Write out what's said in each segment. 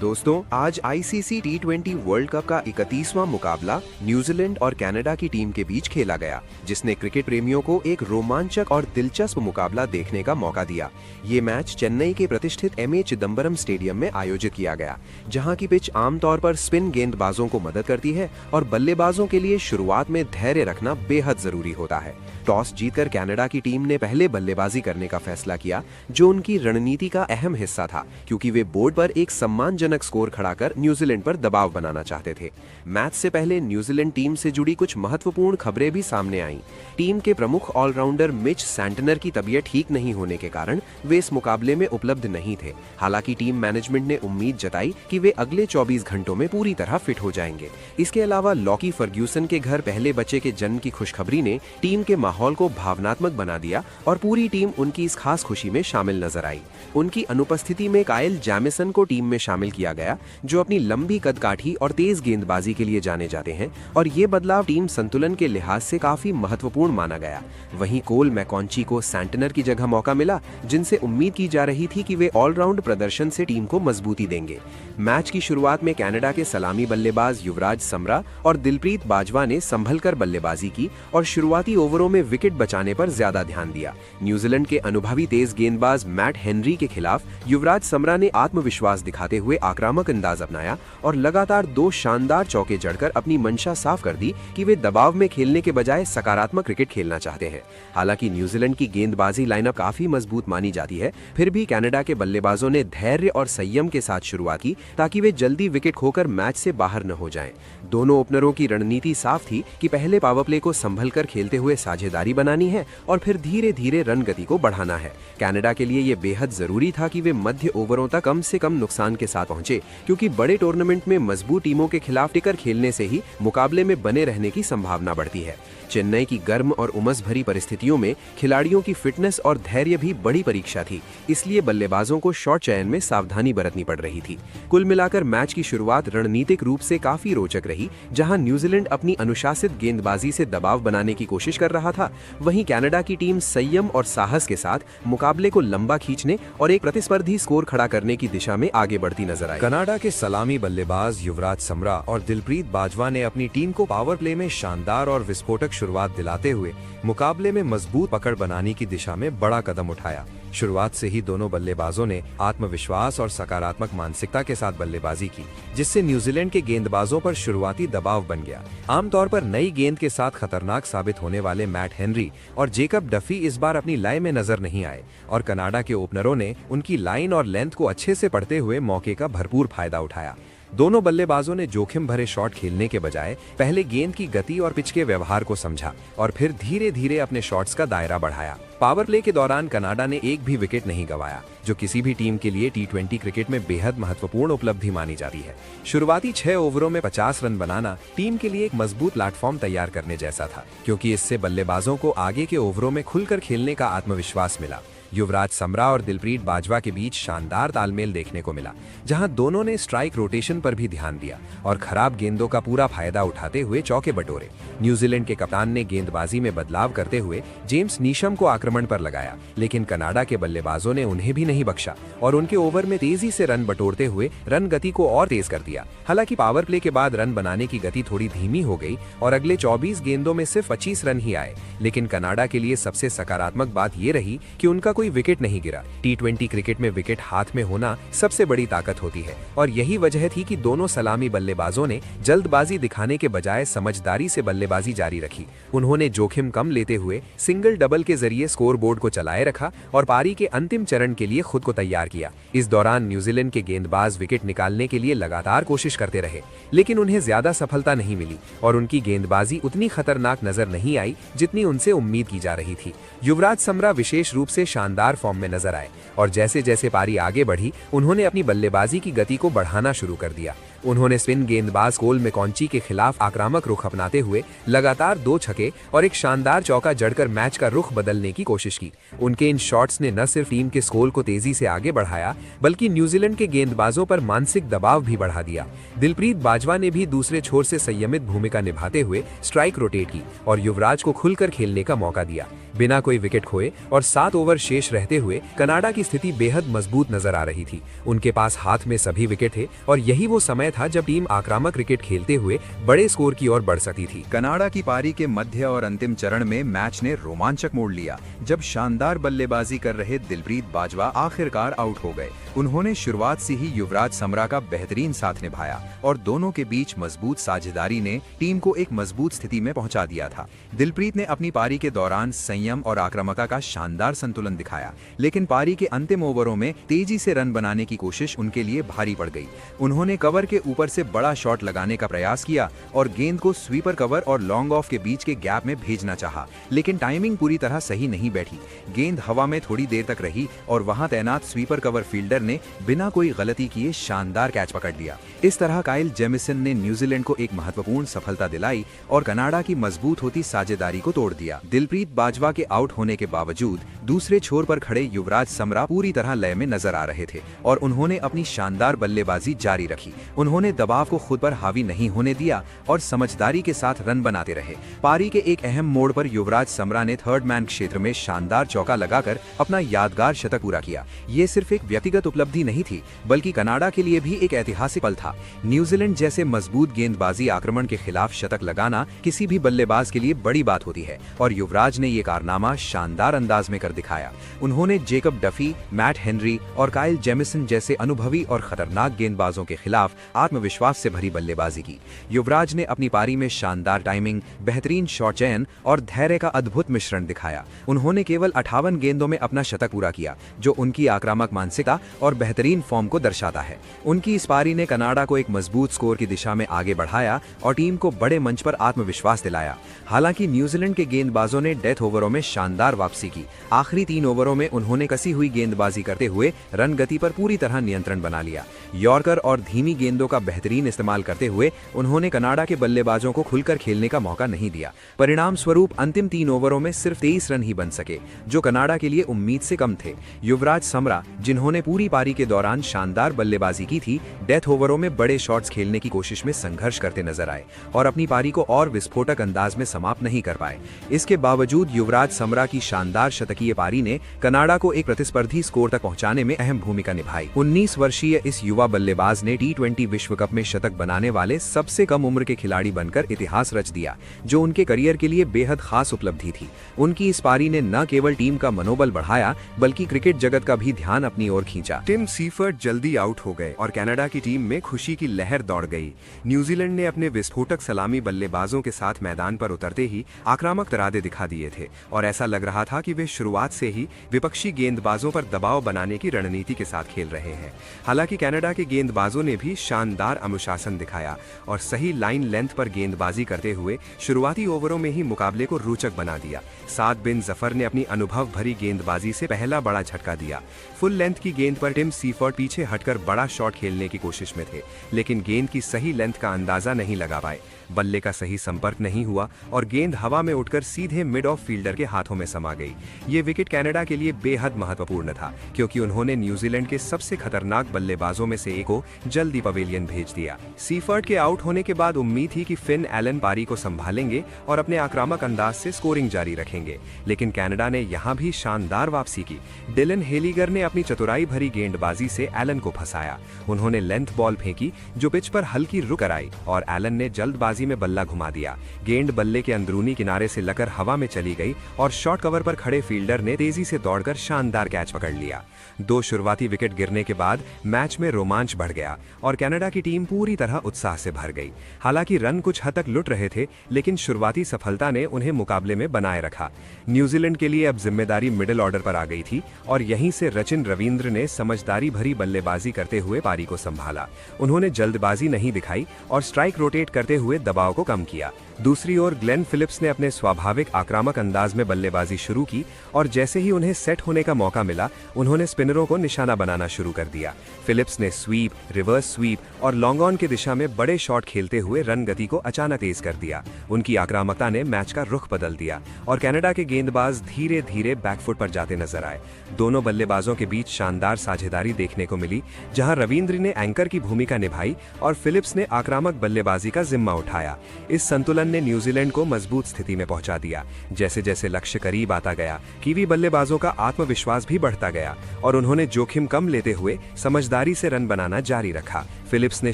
दोस्तों, आज आईसीसी टी20 world cup का 31वां मुकाबला न्यूजीलैंड और कनाडा की टीम के बीच खेला गया, जिसने क्रिकेट प्रेमियों को एक रोमांचक और दिलचस्प मुकाबला देखने का मौका दिया। ये मैच चेन्नई के प्रतिष्ठित एमए चिदम्बरम स्टेडियम में आयोजित किया गया, जहां की पिच आमतौर पर स्पिन गेंदबाजों को मदद करती है और बल्लेबाजों के लिए शुरुआत में धैर्य रखना बेहद जरूरी होता है। टॉस जीतकर कनाडा की टीम ने पहले बल्लेबाजी करने का फैसला किया, जो उनकी रणनीति का अहम हिस्सा था, क्योंकि वे बोर्ड पर एक सम्मानजनक स्कोर खड़ा कर न्यूजीलैंड पर दबाव बनाना चाहते थे। मैच से पहले न्यूजीलैंड टीम से जुड़ी कुछ महत्वपूर्ण खबरें भी सामने आईं। टीम के प्रमुख ऑलराउंडर मिच सैंटनर की तबीयत ठीक नहीं होने के कारण वे इस मुकाबले में उपलब्ध नहीं थे। हालांकि टीम मैनेजमेंट ने उम्मीद जताई कि वे अगले 24 घंटों में पूरी तरह फिट हो जाएंगे। इसके अलावा लॉकी फर्ग्यूसन के घर पहले बच्चे के जन्म की खुशखबरी ने टीम के माहौल को भावनात्मक बना दिया और पूरी टीम उनकी इस खास खुशी में शामिल नजर आई। उनकी अनुपस्थिति में काइल जैमिसन को टीम में शामिल किया गया, जो अपनी लंबी कदकाठी और तेज गेंदबाजी के लिए जाने जाते हैं, और ये बदलाव टीम संतुलन के लिहाज से काफी महत्वपूर्ण माना गया। वहीं कोल मैकॉन्ची को सैंटनर की जगह मौका मिला, जिनसे उम्मीद की जा रही थी कि वे ऑलराउंड प्रदर्शन से टीम को मजबूती देंगे। मैच की शुरुआत में कनाडा के सलामी बल्लेबाज युवराज समरा और दिलप्रीत बाजवा ने संभलकर बल्लेबाजी की और शुरुआती ओवरों में विकेट बचाने पर ज्यादा ध्यान दिया। न्यूजीलैंड के अनुभवी तेज गेंदबाज मैट हेनरी के खिलाफ युवराज समरा ने आत्मविश्वास दिखाते हुए आक्रामक अंदाज अपनाया और लगातार 2 शानदार चौके जड़कर अपनी मंशा साफ कर दी कि वे दबाव में खेलने के बजाय सकारात्मक क्रिकेट खेलना चाहते हैं। हालांकि न्यूजीलैंड की गेंदबाजी लाइनअप काफी मजबूत मानी जाती है, फिर भी कनाडा के बल्लेबाजों ने धैर्य और संयम के साथ शुरुआत की ताकि वे जल्दी विकेट खोकर मैच से बाहर न हो जाएं। दोनों ओपनरों की रणनीति साफ थी कि पहले पावर प्ले को संभलकर खेलते हुए साझेदारी बनानी है और फिर धीरे धीरे रन गति को बढ़ाना है। कनाडा के लिए यह बेहद जरूरी था कि वे मध्य ओवरों तक कम से कम नुकसान के साथ पहुंचे, क्योंकि बड़े टूर्नामेंट में मजबूत टीमों के खिलाफ टिकर खेलने से ही मुकाबले में बने रहने की संभावना बढ़ती है। चेन्नई की गर्म और उमस भरी परिस्थितियों में खिलाड़ियों की फिटनेस और धैर्य भी बड़ी परीक्षा थी, इसलिए बल्लेबाजों को शॉट चयन में सावधानी बरतनी पड़ रही थी। कुल मिलाकर मैच की शुरुआत रणनीतिक रूप से काफी रोचक रही, जहां न्यूजीलैंड अपनी अनुशासित गेंदबाजी से दबाव बनाने की कोशिश कर रहा था, वहीं कनाडा की टीम संयम और साहस के साथ मुकाबले को लंबा खींचने और एक प्रतिस्पर्धी स्कोर खड़ा करने की दिशा में आगे बढ़ती नजर आई। कनाडा के सलामी बल्लेबाज युवराज समरा और दिलप्रीत बाजवा ने अपनी टीम को पावर प्ले में शानदार और विस्फोटक शुरुआत दिलाते हुए मुकाबले में मजबूत पकड़ बनाने की दिशा में बड़ा कदम उठाया। शुरुआत से ही दोनों बल्लेबाजों ने आत्मविश्वास और सकारात्मक मानसिकता के साथ बल्लेबाजी की, जिससे न्यूजीलैंड के गेंदबाजों पर शुरुआती दबाव बन गया। आमतौर पर नई गेंद के साथ खतरनाक साबित होने वाले मैट हेनरी और जेकब डफी इस बार अपनी लय में नजर नहीं आए और कनाडा के ओपनरों ने उनकी लाइन और लेंथ को अच्छे से पढ़ते हुए मौके का भरपूर फायदा उठाया। दोनों बल्लेबाजों ने जोखिम भरे शॉट खेलने के बजाय पहले गेंद की गति और पिच के व्यवहार को समझा और फिर धीरे धीरे अपने शॉट्स का दायरा बढ़ाया। पावर प्ले के दौरान कनाडा ने एक भी विकेट नहीं गंवाया, जो किसी भी टीम के लिए टी20 क्रिकेट में बेहद महत्वपूर्ण उपलब्धि मानी जाती है। शुरुआती 6 ओवरों में 50 रन बनाना टीम के लिए एक मजबूत प्लेटफॉर्म तैयार करने जैसा था, क्योंकि इससे बल्लेबाजों को आगे के ओवरों में खुलकर खेलने का आत्मविश्वास मिला। युवराज समरा और दिलप्रीत बाजवा के बीच शानदार तालमेल देखने को मिला, जहां दोनों ने स्ट्राइक रोटेशन पर भी ध्यान दिया और खराब गेंदों का पूरा फायदा उठाते हुए चौके बटोरे। न्यूजीलैंड के कप्तान ने गेंदबाजी में बदलाव करते हुए जेम्स नीशम को आक्रमण पर लगाया, लेकिन कनाडा के बल्लेबाजों ने उन्हें भी नहीं बख्शा और उनके ओवर में तेजी से रन बटोरते हुए रन गति को और तेज कर दिया। हालांकि पावर प्ले के बाद रन बनाने की गति थोड़ी धीमी हो गई और अगले 24 गेंदों में सिर्फ 25 रन ही आए, लेकिन कनाडा के लिए सबसे सकारात्मक बात यह रही कि उनका कोई विकेट नहीं गिरा। टी20 क्रिकेट में विकेट हाथ में होना सबसे बड़ी ताकत होती है और यही वजह थी कि दोनों सलामी बल्लेबाजों ने जल्दबाजी दिखाने के बजाय समझदारी से बल्लेबाजी जारी रखी। उन्होंने जोखिम कम लेते हुए सिंगल डबल के जरिए स्कोरबोर्ड को चलाए रखा और पारी के अंतिम चरण के लिए खुद को तैयार किया। इस दौरान न्यूजीलैंड के गेंदबाज विकेट निकालने के लिए लगातार कोशिश करते रहे, लेकिन उन्हें ज्यादा सफलता नहीं मिली और उनकी गेंदबाजी उतनी खतरनाक नजर नहीं आई जितनी उनसे उम्मीद की जा रही थी। युवराज समरा विशेष रूप से शानदार फॉर्म में नजर आए और जैसे जैसे पारी आगे बढ़ी, उन्होंने अपनी बल्लेबाजी की गति को बढ़ाना शुरू कर दिया। उन्होंने स्पिन गेंदबाज कोल मैकॉन्ची के खिलाफ आक्रामक रुख अपनाते हुए लगातार 2 छक्के और एक शानदार चौका जड़कर मैच का रुख बदलने की कोशिश की। उनके इन शॉट्स ने न सिर्फ टीम के स्कोर को तेजी से आगे बढ़ाया, बल्कि न्यूजीलैंड के गेंदबाजों पर मानसिक दबाव भी बढ़ा दिया। दिलप्रीत बाजवा ने भी दूसरे छोर से संयमित भूमिका निभाते हुए स्ट्राइक रोटेट की और युवराज को खुलकर खेलने का मौका दिया। बिना कोई विकेट खोए और 7 ओवर शेष रहते हुए कनाडा की स्थिति बेहद मजबूत नजर आ रही थी। उनके पास हाथ में सभी विकेट थे और यही वो समय था जब टीम आक्रामक क्रिकेट खेलते हुए बड़े स्कोर की ओर बढ़ सकती थी। कनाडा की पारी के मध्य और अंतिम चरण में मैच ने रोमांचक मोड़ लिया जब शानदार बल्लेबाजी कर रहे दिलप्रीत बाजवा आखिरकार आउट हो गए। उन्होंने शुरुआत से ही युवराज समरा का बेहतरीन साथ निभाया और दोनों के बीच मजबूत साझेदारी ने टीम को एक मजबूत स्थिति में पहुंचा दिया था। दिलप्रीत ने अपनी पारी के दौरान संयम और आक्रामकता का शानदार संतुलन दिखाया, लेकिन पारी के अंतिम ओवरों में तेजी से रन बनाने की कोशिश उनके लिए भारी पड़ गई। उन्होंने कवर के ऊपर से बड़ा शॉट लगाने का प्रयास किया और गेंद को स्वीपर कवर और लॉन्ग ऑफ के बीच के गैप में भेजना चाहा, लेकिन टाइमिंग पूरी तरह सही नहीं बैठी। गेंद हवा में थोड़ी देर तक रही और वहां तैनात स्वीपर कवर फील्डर ने बिना कोई गलती किए शानदार कैच पकड़ लिया। इस तरह काइल जेमिसन ने न्यूजीलैंड को एक महत्वपूर्ण सफलता दिलाई और कनाडा की मजबूत होती साझेदारी को तोड़ दिया। दिलप्रीत बाजवा के आउट होने के बावजूद दूसरे छोर पर खड़े युवराज समरा पूरी तरह लय में नजर आ रहे थे और उन्होंने अपनी शानदार बल्लेबाजी जारी रखी। उन्होंने दबाव को खुद पर हावी नहीं होने दिया और समझदारी के साथ रन बनाते रहे। पारी के एक अहम मोड़ पर युवराज समरा ने थर्ड मैन क्षेत्र में शानदार चौका लगाकर अपना यादगार शतक पूरा किया। ये सिर्फ एक व्यक्तिगत उपलब्धि नहीं थी, बल्कि कनाडा के लिए भी एक ऐतिहासिक पल था। न्यूजीलैंड जैसे मजबूत गेंदबाजी आक्रमण के खिलाफ शतक लगाना किसी भी बल्लेबाज के लिए बड़ी बात होती है और युवराज ने ये कारनामा शानदार अंदाज में कर दिखाया। उन्होंने जेकब डफी, मैट हेनरी और काइल जेमिसन जैसे अनुभवी और खतरनाक गेंदबाजों के खिलाफ आत्मविश्वास से भरी बल्लेबाजी की। युवराज ने अपनी पारी में शानदार टाइमिंग, बेहतरीन शॉट चयन और धैर्य का अद्भुत मिश्रण दिखाया। उन्होंने केवल 58 गेंदों में अपना शतक पूरा किया, जो उनकी आक्रामक मानसिकता और बेहतरीन फॉर्म को दर्शाता है। उनकी इस पारी ने कनाडा को एक मजबूत स्कोर की दिशा में आगे बढ़ाया और टीम को बड़े मंच पर आत्मविश्वास दिलाया। हालांकि न्यूजीलैंड के गेंदबाजों ने डेथ ओवरों में शानदार वापसी की। आखिरी 3 ओवरों में उन्होंने कसी हुई गेंदबाजी करते हुए रन गति पर पूरी तरह नियंत्रण बना लिया। यॉर्कर और धीमी गेंदों का बेहतरीन इस्तेमाल करते हुए उन्होंने कनाडा के बल्लेबाजों को खुलकर खेलने का मौका नहीं दिया। परिणाम स्वरूप अंतिम 3 ओवरों में सिर्फ 23 रन ही बन सके, जो कनाडा के लिए उम्मीद से कम थे। युवराज समरा, जिन्होंने पूरी पारी के दौरान शानदार बल्लेबाजी की थी, डेथ ओवरों में बड़े शॉट्स खेलने की कोशिश में संघर्ष करते नजर आए और अपनी पारी को और विस्फोटक अंदाज में समाप्त नहीं कर पाए। इसके बावजूद युवराज समरा की शानदार शतकीय पारी ने कनाडा को एक प्रतिस्पर्धी स्कोर तक पहुंचाने में अहम भूमिका निभाई। 19 वर्षीय इस युवा बल्लेबाज ने T20 विश्व कप में शतक बनाने वाले सबसे कम उम्र के खिलाड़ी बनकर इतिहास रच दिया, जो उनके करियर के लिए बेहद खास उपलब्धि थी। उनकी इस पारी ने न केवल टीम का मनोबल बढ़ाया, बल्कि क्रिकेट जगत का भी ध्यान अपनी ओर खींचा। टिम सीफर्ट जल्दी आउट हो गए और कनाडा की टीम में खुशी की लहर दौड़ गई। न्यूजीलैंड ने अपने विस्फोटक सलामी बल्लेबाजों के साथ मैदान पर उतरते ही आक्रामक तरादे दिखा दिए थे और ऐसा लग रहा था कि वे शुरुआत से ही विपक्षी गेंदबाजों पर दबाव बनाने की रणनीति के साथ खेल रहे हैं। हालांकि कनाडा के गेंदबाजों ने भी शानदार अनुशासन दिखाया और सही लाइन लेंथ पर गेंदबाजी करते हुए शुरुआती ओवरों में ही मुकाबले को रोचक बना दिया। साद बिन जफर ने अपनी अनुभव भरी गेंदबाजी से पहला बड़ा झटका दिया। फुल लेंथ की गेंद पर टिम सीफर्ट पीछे हटकर बड़ा शॉट खेलने की कोशिश में थे, लेकिन गेंद की सही लेंथ का अंदाजा नहीं लगा पाए। बल्ले का सही संपर्क नहीं हुआ और गेंद हवा में उठकर सीधे मिड ऑफ फील्डर के हाथों में समा गई। ये विकेट कनाडा के लिए बेहद महत्वपूर्ण था, क्योंकि उन्होंने न्यूजीलैंड के सबसे खतरनाक बल्लेबाजों में से एक को जल्दी पवेलियन भेज दिया। सीफर्ट के आउट होने के बाद उम्मीद थी कि फिन एलन पारी को संभालेंगे और अपने आक्रामक अंदाज से स्कोरिंग जारी रखेंगे, लेकिन कनाडा ने यहाँ भी शानदार वापसी की। डिलन हेलीगर ने अपनी चतुराई भरी गेंदबाजी से एलन को फंसाया। उन्होंने लेंथ बॉल फेंकी जो पिच पर हल्की रुक कर आई और एलन ने जल्दबाजी में बल्ला घुमा दिया। गेंद बल्ले के अंदरूनी किनारे से लकर हवा में चली गई और शॉर्ट कवर पर खड़े फील्डर ने तेजी से दौड़कर शानदार कैच पकड़ लिया। 2 शुरुआती विकेट गिरने के बाद मैच में रोमांच बढ़ गया और कनाडा की टीम पूरी तरह उत्साह से भर गई। हालांकि रन कुछ हद तक लुट रहे थे, लेकिन शुरुआती सफलता ने उन्हें मुकाबले में बनाए रखा। न्यूजीलैंड के लिए अब जिम्मेदारी मिडिल ऑर्डर पर आ गई थी और यहीं से रचिन रविंद्र ने समझदारी भरी बल्लेबाजी करते हुए पारी को संभाला। उन्होंने जल्दबाजी नहीं दिखाई और स्ट्राइक रोटेट करते हुए दबाव को कम किया। दूसरी ओर ग्लेन फिलिप्स ने अपने स्वाभाविक आक्रामक अंदाज में बल्लेबाजी शुरू की और जैसे ही उन्हें सेट होने का मौका मिला, उन्होंने स्पिनरों को निशाना बनाना शुरू कर दिया। फिलिप्स ने स्वीप, रिवर्स स्वीप और लॉन्ग ऑन की दिशा में बड़े शॉट खेलते हुए रन गति को अचानक तेज कर दिया। उनकी आक्रामकता ने मैच का रुख बदल दिया और कनाडा के गेंदबाज धीरे धीरे बैकफुट पर जाते नजर आए। दोनों बल्लेबाजों के बीच शानदार साझेदारी देखने को मिली, जहां रविंद्र ने एंकर की भूमिका निभाई और फिलिप्स ने आक्रामक बल्लेबाजी का जिम्मा उठाया। इस संतुलन ने न्यूजीलैंड को मजबूत स्थिति में पहुंचा दिया। जैसे जैसे लक्ष्य करीब आता गया, कीवी बल्लेबाजों का आत्मविश्वास भी बढ़ता गया और उन्होंने जोखिम कम लेते हुए समझदारी से रन बनाना जारी रखा। फिलिप्स ने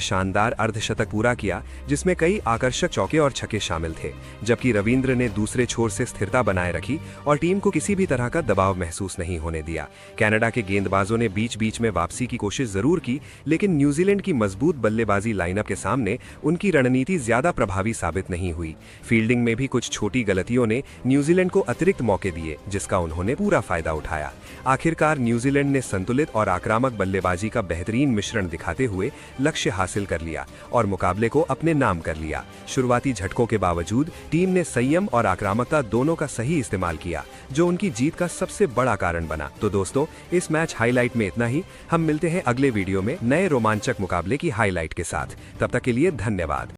शानदार अर्धशतक पूरा किया, जिसमें कई आकर्षक चौके और छक्के शामिल थे, जबकि रविंद्र ने दूसरे छोर से स्थिरता बनाए रखी और टीम को किसी भी तरह का दबाव महसूस नहीं होने दिया। कनाडा के गेंदबाजों ने बीच बीच में वापसी की कोशिश जरूर की, लेकिन न्यूजीलैंड की मजबूत बल्लेबाजी लाइनअप के सामने उनकी रणनीति ज्यादा प्रभावी साबित नहीं हुई। फील्डिंग में भी कुछ छोटी गलतियों ने न्यूजीलैंड को अतिरिक्त मौके दिए, जिसका उन्होंने पूरा फायदा उठाया। आखिरकार न्यूजीलैंड ने संतुलित और आक्रामक बल्लेबाजी का बेहतरीन मिश्रण दिखाते हुए लक्ष्य हासिल कर लिया और मुकाबले को अपने नाम कर लिया। शुरुआती झटकों के बावजूद टीम ने संयम और आक्रामकता दोनों का सही इस्तेमाल किया, जो उनकी जीत का सबसे बड़ा कारण बना। तो दोस्तों, इस मैच हाईलाइट में इतना ही। हम मिलते हैं अगले वीडियो में नए रोमांचक मुकाबले की हाईलाइट के साथ। तब तक के लिए धन्यवाद।